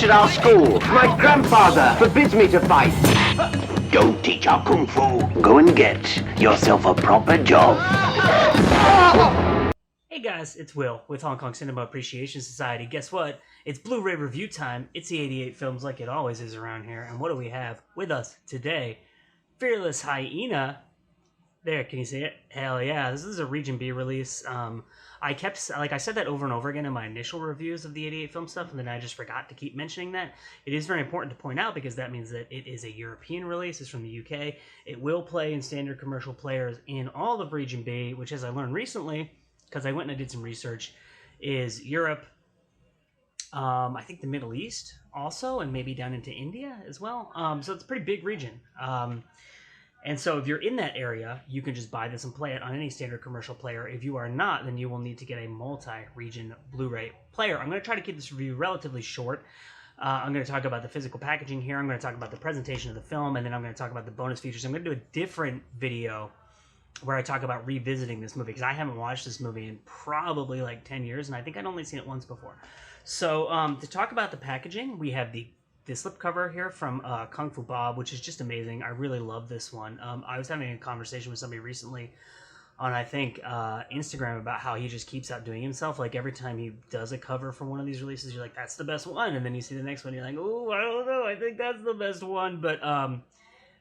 teach at our school. My grandfather forbids me to fight. Don't teach our kung fu. Go and get yourself a proper job. Hey guys, it's Will with Hong Kong Cinema Appreciation Society. Guess what? It's Blu-ray review time. It's the 88 films like it always is around here. And what do we have with us today? Fearless Hyena. There, can you see it? Hell yeah, this is a Region B release. I said that over and over again in my initial reviews of the 88 film stuff, and then I just forgot to keep mentioning that. It is very important to point out because that means that it is a European release. It's from the UK. It will play in standard commercial players in all of Region B, which, as I learned recently, because I went and I did some research, is Europe, I think the Middle East also, and maybe down into India as well. So it's a pretty big region. And so if you're in that area, you can just buy this and play it on any standard commercial player. If you are not, then you will need to get a multi-region Blu-ray player. I'm going to try to keep this review relatively short. I'm going to talk about the physical packaging here. I'm going to talk about the presentation of the film, and then I'm going to talk about the bonus features. I'm going to do a different video where I talk about revisiting this movie, because I haven't watched this movie in probably like 10 years, and I think I'd only seen it once before. So to talk about the packaging, we have the slipcover here from Kung Fu Bob, which is just amazing. I really love this one. I was having a conversation with somebody recently on, I think, Instagram about how he just keeps outdoing himself. Like, every time he does a cover for one of these releases, you're like, that's the best one. And then you see the next one, you're like, oh, I don't know, I think that's the best one. But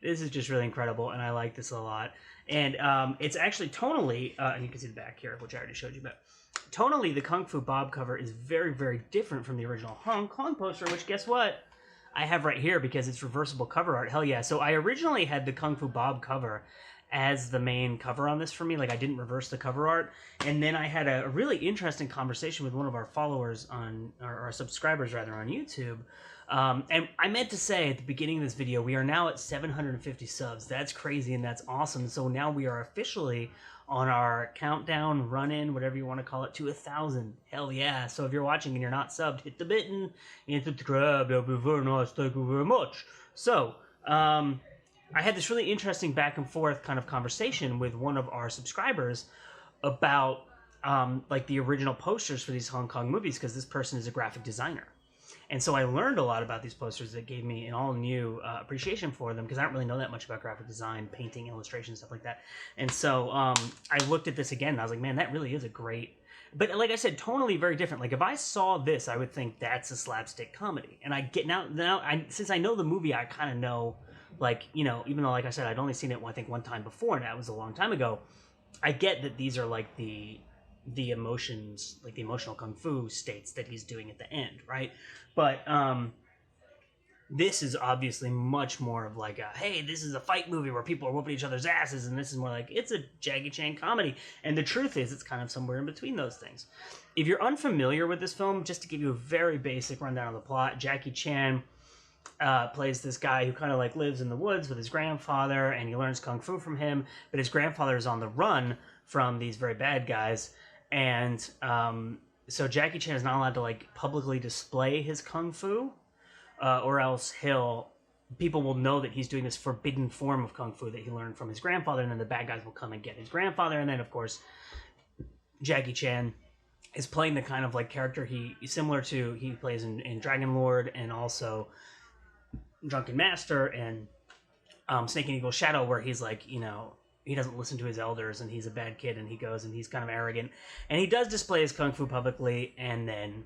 this is just really incredible, and I like this a lot. And it's actually tonally, and you can see the back here, which I already showed you, but tonally, the Kung Fu Bob cover is very, very different from the original Hong Kong poster, which, guess what? I have right here because it's reversible cover art. Hell yeah. So I originally had the Kung Fu Bob cover as the main cover on this for me. Like, I didn't reverse the cover art. And then I had a really interesting conversation with one of our followers on, or our subscribers rather, on YouTube. And I meant to say at the beginning of this video, we are now at 750 subs. That's crazy and that's awesome. So now we are officially on our countdown, run-in, whatever you want to call it, to 1,000. Hell yeah. So if you're watching and you're not subbed, hit the button and subscribe. That'll be very nice. Thank you very much. So, I had this really interesting back and forth kind of conversation with one of our subscribers about like the original posters for these Hong Kong movies, because this person is a graphic designer. And so I learned a lot about these posters that gave me an all-new appreciation for them, because I don't really know that much about graphic design, painting, illustration, stuff like that. And so I looked at this again, and I was like, man, that really is a great... But like I said, tonally very different. Like, if I saw this, I would think that's a slapstick comedy. And I get since I know the movie, I kind of know, like, you know, even though, like I said, I'd only seen it, I think, one time before, and that was a long time ago, I get that these are like the emotions, like the emotional kung fu states that he's doing at the end, right? But this is obviously much more of like a, hey, this is a fight movie where people are whooping each other's asses, and this is more like, it's a Jackie Chan comedy. And the truth is, it's kind of somewhere in between those things. If you're unfamiliar with this film, just to give you a very basic rundown of the plot, Jackie Chan plays this guy who kind of like lives in the woods with his grandfather, and he learns kung fu from him, but his grandfather is on the run from these very bad guys. And so Jackie Chan is not allowed to like publicly display his kung fu, or else people will know that he's doing this forbidden form of kung fu that he learned from his grandfather, and then the bad guys will come and get his grandfather. And then, of course, Jackie Chan is playing the kind of like character he plays in Dragon Lord, and also Drunken Master, and Snake and Eagle Shadow, where he's like, you know, he doesn't listen to his elders, and he's a bad kid, and he goes and he's kind of arrogant, and he does display his kung fu publicly, and then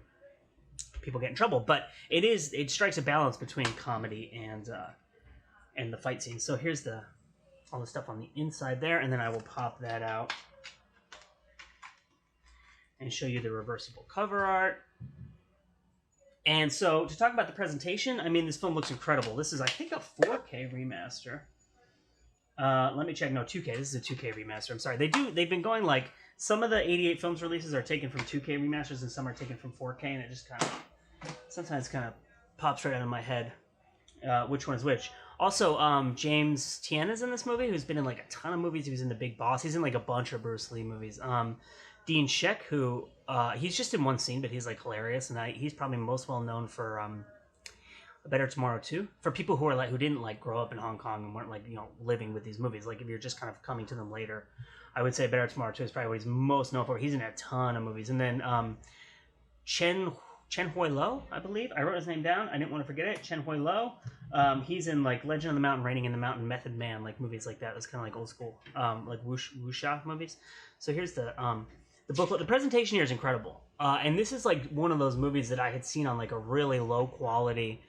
people get in trouble. But it strikes a balance between comedy and the fight scene. So here's all the stuff on the inside there, and then I will pop that out and show you the reversible cover art. And so to talk about the presentation, I mean, this film looks incredible. This is, I think, a 4K remaster. Let me check. No, 2K. This is a 2K remaster. I'm sorry. They've been going like, some of the 88 films releases are taken from 2K remasters, and some are taken from 4K, and it just sometimes kind of pops right out of my head which one is which. Also, James Tien is in this movie, who's been in like a ton of movies. He was in The Big Boss. He's in like a bunch of Bruce Lee movies. Dean Sheck, who he's just in one scene, but he's like hilarious, and he's probably most well known for A Better Tomorrow 2. For people who are like, who didn't like grow up in Hong Kong and weren't like, you know, living with these movies, like if you're just kind of coming to them later, I would say Better Tomorrow 2 is probably what he's most known for. He's in a ton of movies. And then Chen Chen Hui Lo, I believe. I wrote his name down. I didn't want to forget it. Chen Hui Lo. He's in like Legend of the Mountain, Raining in the Mountain, Method Man, like movies like that. That's kind of like old school, like wuxia movies. So here's the booklet. The presentation here is incredible, and this is like one of those movies that I had seen on like a really low quality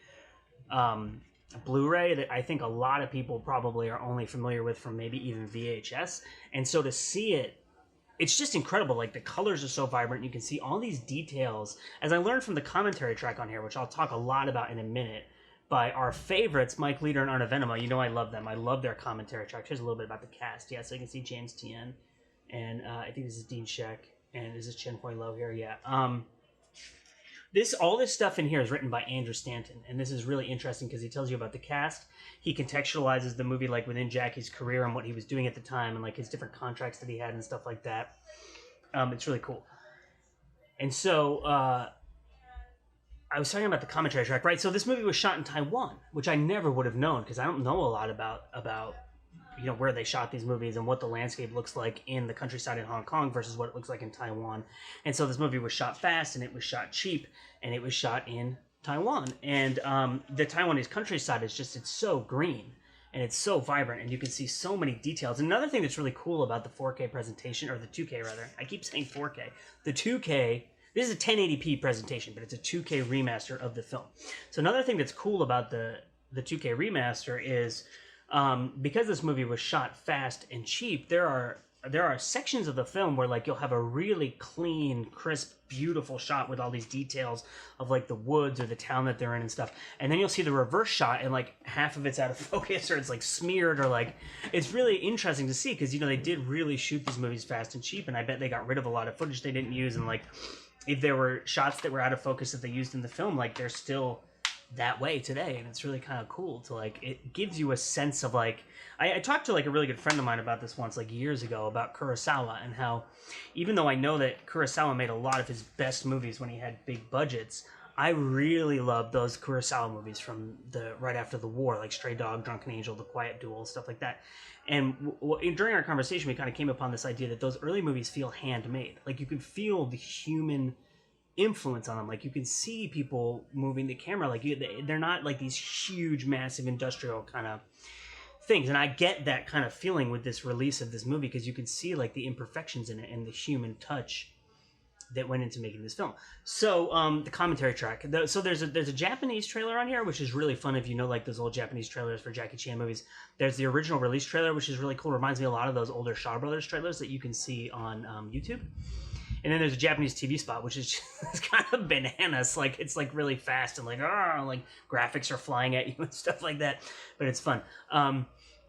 Blu-ray that I think a lot of people probably are only familiar with from maybe even VHS. And so to see it, it's just incredible. Like the colors are so vibrant. You can see all these details. As I learned from the commentary track on here, which I'll talk a lot about in a minute, by our favorites, Mike Leader and Arna Venema. You know I love them. I love their commentary track. Here's a little bit about the cast. Yeah, so you can see James Tien, and I think this is Dean Sheck, and this is Chen Hui Lo here. Yeah. All this stuff in here is written by Andrew Stanton, and this is really interesting because he tells you about the cast. He contextualizes the movie like within Jackie's career and what he was doing at the time, and like his different contracts that he had and stuff like that. It's really cool. And so I was talking about the commentary track, right? So this movie was shot in Taiwan, which I never would have known because I don't know a lot about where they shot these movies and what the landscape looks like in the countryside in Hong Kong versus what it looks like in Taiwan. And so this movie was shot fast, and it was shot cheap, and it was shot in Taiwan. And the Taiwanese countryside is just, it's so green and it's so vibrant, and you can see so many details. Another thing that's really cool about the 4K presentation, or the 2K rather, I keep saying 4K, the 2K, this is a 1080p presentation, but it's a 2K remaster of the film. So another thing that's cool about the 2K remaster is because this movie was shot fast and cheap, there are sections of the film where like you'll have a really clean, crisp, beautiful shot with all these details of like the woods or the town that they're in and stuff, and then you'll see the reverse shot and like half of it's out of focus or it's like smeared, or like it's really interesting to see because they did really shoot these movies fast and cheap, and I bet they got rid of a lot of footage they didn't use, and like if there were shots that were out of focus that they used in the film, like they're still that way today, and it's really kind of cool to like, it gives you a sense of like, I talked to like a really good friend of mine about this once, like years ago, about Kurosawa, and how even though I know that Kurosawa made a lot of his best movies when he had big budgets, I really love those Kurosawa movies from the right after the war, like Stray Dog, Drunken Angel, The Quiet Duel, stuff like that. And during our conversation, we kind of came upon this idea that those early movies feel handmade. Like you can feel the human influence on them. Like you can see people moving the camera. Like they're not like these huge, massive industrial kind of things. And I get that kind of feeling with this release of this movie because you can see like the imperfections in it and the human touch that went into making this film. So the commentary track. So there's a Japanese trailer on here, which is really fun if you know like those old Japanese trailers for Jackie Chan movies. There's the original release trailer, which is really cool. Reminds me a lot of those older Shaw Brothers trailers that you can see on YouTube. And then there's a Japanese TV spot, which is just kind of bananas. Like it's like really fast and like graphics are flying at you and stuff like that. But it's fun.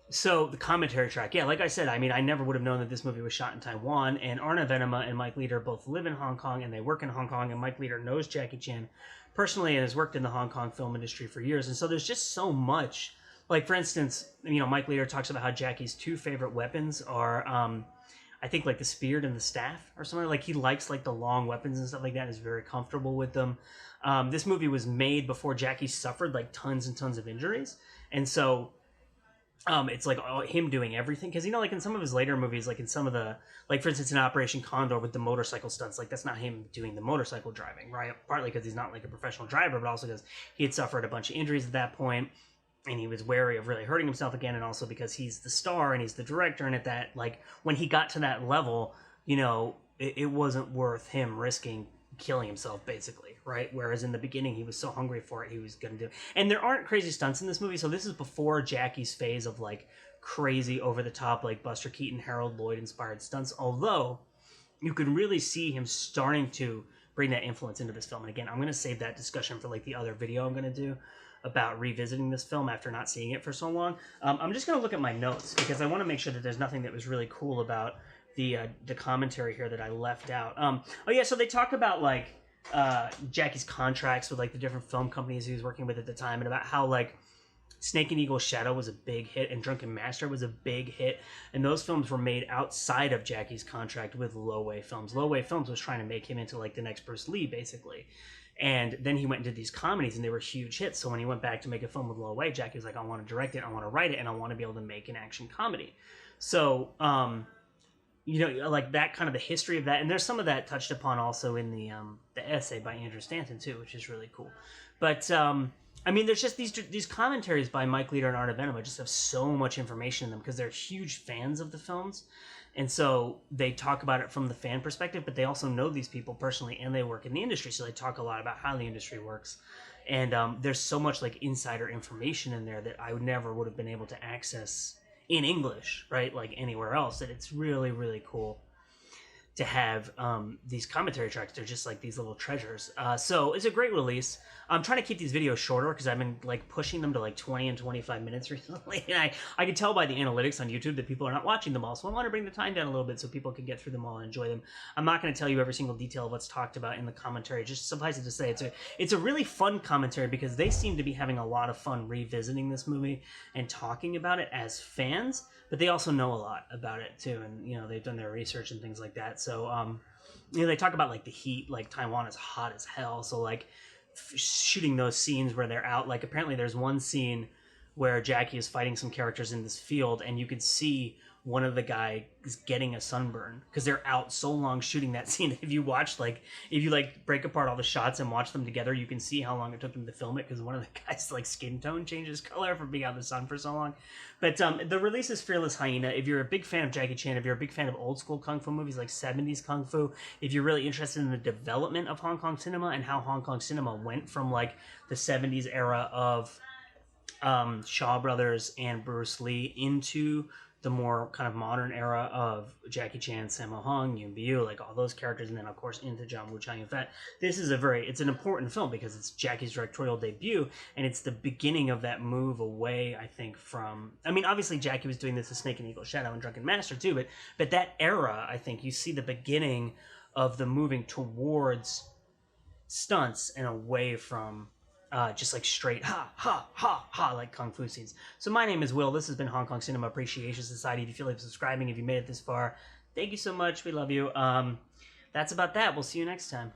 So the commentary track, yeah, like I said, I mean, I never would have known that this movie was shot in Taiwan. And Arna Venema and Mike Leader both live in Hong Kong, and they work in Hong Kong. And Mike Leader knows Jackie Chan personally and has worked in the Hong Kong film industry for years. And so there's just so much. Like for instance, Mike Leader talks about how Jackie's two favorite weapons are. I think like the spear and the staff or something. Like he likes like the long weapons and stuff like that and is very comfortable with them. This movie was made before Jackie suffered like tons and tons of injuries. And so it's like him doing everything. Because, like in some of his later movies, like in some of the, like for instance in Operation Condor with the motorcycle stunts, like that's not him doing the motorcycle driving, right? Partly because he's not like a professional driver, but also because he had suffered a bunch of injuries at that point. And he was wary of really hurting himself again, and also because he's the star and he's the director, and at that, like, when he got to that level, it wasn't worth him risking killing himself, basically, right? Whereas in the beginning, he was so hungry for it, he was going to do it. And there aren't crazy stunts in this movie, so this is before Jackie's phase of, like, crazy, over-the-top, like, Buster Keaton, Harold Lloyd-inspired stunts, although you can really see him starting to bring that influence into this film. And again, I'm going to save that discussion for, like, the other video I'm going to do about revisiting this film after not seeing it for so long. I'm just going to look at my notes because I want to make sure that there's nothing that was really cool about the commentary here that I left out. So they talk about like Jackie's contracts with like the different film companies he was working with at the time, and about how like Snake and Eagle's Shadow was a big hit and Drunken Master was a big hit, and those films were made outside of Jackie's contract with Low-Way Films. Low-Way Films was trying to make him into like the next Bruce Lee, basically. And then he went and did these comedies, and they were huge hits. So when he went back to make a film with Low-Way, Jackie was like, I want to direct it, I want to write it, and I want to be able to make an action comedy. So like that kind of the history of that, and there's some of that touched upon also in the essay by Andrew Stanton too, which is really cool. But I mean, there's just these commentaries by Mike Leader and Art of Enema just have so much information in them because they're huge fans of the films, and so they talk about it from the fan perspective, but they also know these people personally and they work in the industry, so they talk a lot about how the industry works. And there's so much like insider information in there that I never would have been able to access in English, right? Like anywhere else. That it's really, really cool to have these commentary tracks. They're just like these little treasures. So it's a great release. I'm trying to keep these videos shorter because I've been like pushing them to like 20 and 25 minutes recently. And I can tell by the analytics on YouTube that people are not watching them all. So I want to bring the time down a little bit so people can get through them all and enjoy them. I'm not going to tell you every single detail of what's talked about in the commentary. Just suffice it to say, it's a really fun commentary because they seem to be having a lot of fun revisiting this movie and talking about it as fans, but they also know a lot about it too. And, they've done their research and things like that. So, they talk about like the heat, like Taiwan is hot as hell. So like shooting those scenes where they're out, like apparently there's one scene where Jackie is fighting some characters in this field and you could see one of the guys getting a sunburn because they're out so long shooting that scene. If you break apart all the shots and watch them together, you can see how long it took them to film it because one of the guys like skin tone changes color from being out in the sun for so long. But the release is Fearless Hyena. If you're a big fan of Jackie Chan, if you're a big fan of old school kung fu movies like 70s kung fu, if you're really interested in the development of Hong Kong cinema and how Hong Kong cinema went from like the 70s era of Shaw Brothers and Bruce Lee into the more kind of modern era of Jackie Chan, Sammo Hung, Yuen Biao, like all those characters, and then of course into John Woo, Chow Yun-fat. This is it's an important film because it's Jackie's directorial debut, and it's the beginning of that move away, I think, from, I mean, obviously Jackie was doing this with Snake and Eagle Shadow and Drunken Master too, but that era, I think you see the beginning of the moving towards stunts and away from just like straight ha ha ha ha like kung fu scenes. So my name is Will. This has been Hong Kong Cinema Appreciation Society. If you feel like subscribing, if you made it this far, thank you so much. We love you. That's about that. We'll see you next time.